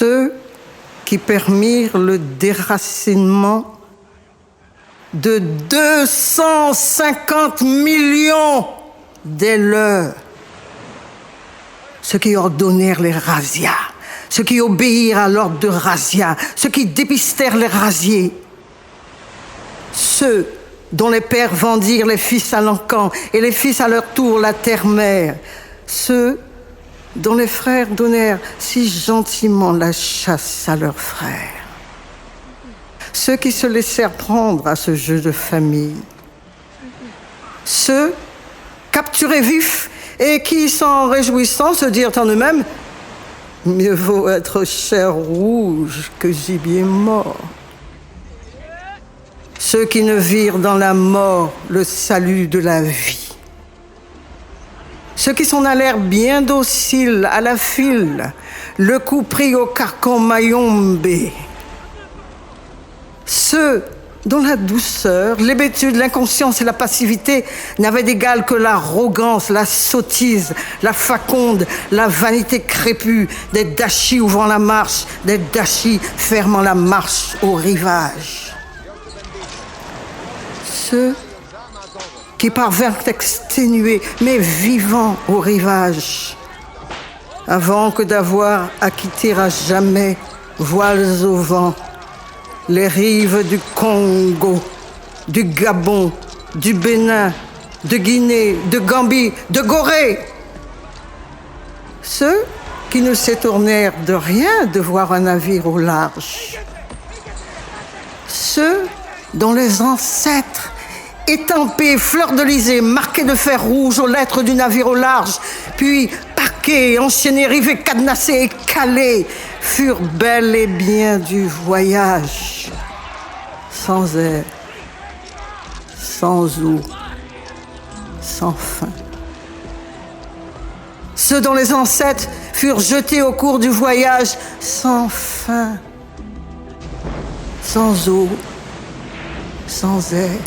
Ceux qui permirent le déracinement de 250 millions des leurs. Ceux qui ordonnèrent les razzias, ceux qui obéirent à l'ordre de razzia, ceux qui dépistèrent les razziés, ceux dont les pères vendirent les fils à l'encan et les fils à leur tour la terre-mère, ceux dont les frères donnèrent si gentiment la chasse à leurs frères, ceux qui se laissèrent prendre à ce jeu de famille, ceux capturés vifs et qui, s'en réjouissant, se dirent en eux-mêmes « Mieux vaut être chair rouge que gibier mort ». Ceux qui ne virent dans la mort le salut de la vie. Ceux qui s'en allèrent bien dociles à la file, le coup pris au carcan mayombe. Ceux dont la douceur, l'hébétude, l'inconscience et la passivité n'avaient d'égal que l'arrogance, la sottise, la faconde, la vanité crépue, des dachis ouvrant la marche, des dachis fermant la marche au rivage. Ceux qui parvinrent exténués, mais vivants au rivage, avant que d'avoir à quitter à jamais, voiles au vent, les rives du Congo, du Gabon, du Bénin, de Guinée, de Gambie, de Gorée. Ceux qui ne s'étonnèrent de rien de voir un navire au large. Ceux dont les ancêtres, étampés, fleurdelisés, marqués de fer rouge aux lettres du navire au large, puis parqués, enchaînés, rivés, cadenassés et calés, furent bel et bien du voyage, sans air, sans eau, sans fin. Ceux dont les ancêtres furent jetés au cours du voyage, sans fin, sans eau, sans air.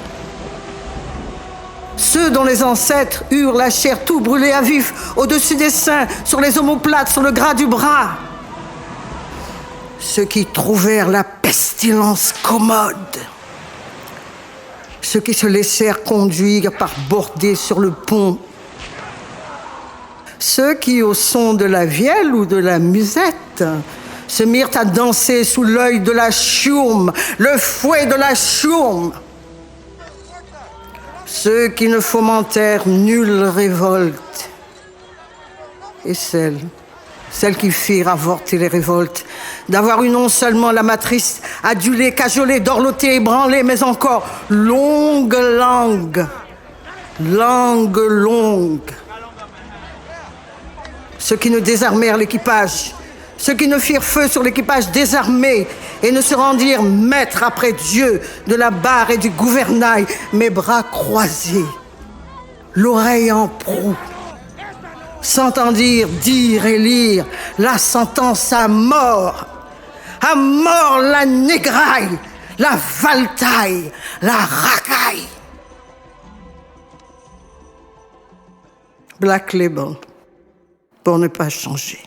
Ceux dont les ancêtres eurent la chair tout brûlée à vif, au-dessus des seins, sur les omoplates, sur le gras du bras. Ceux qui trouvèrent la pestilence commode. Ceux qui se laissèrent conduire par bordées sur le pont. Ceux qui, au son de la vielle ou de la musette, se mirent à danser sous l'œil de la chiourme, le fouet de la chiourme. Ceux qui ne fomentèrent nulle révolte. Et celles qui firent avorter les révoltes, d'avoir eu non seulement la matrice adulée, cajolée, dorlotée, ébranlée, mais encore longue langue, langue longue. Ceux qui ne désarmèrent l'équipage, ceux qui ne firent feu sur l'équipage désarmé et ne se rendirent maîtres après Dieu de la barre et du gouvernail, mes bras croisés, l'oreille en proue, s'entendirent dire et lire la sentence à mort la négraille, la valtaille, la racaille. Black Label, pour ne pas changer.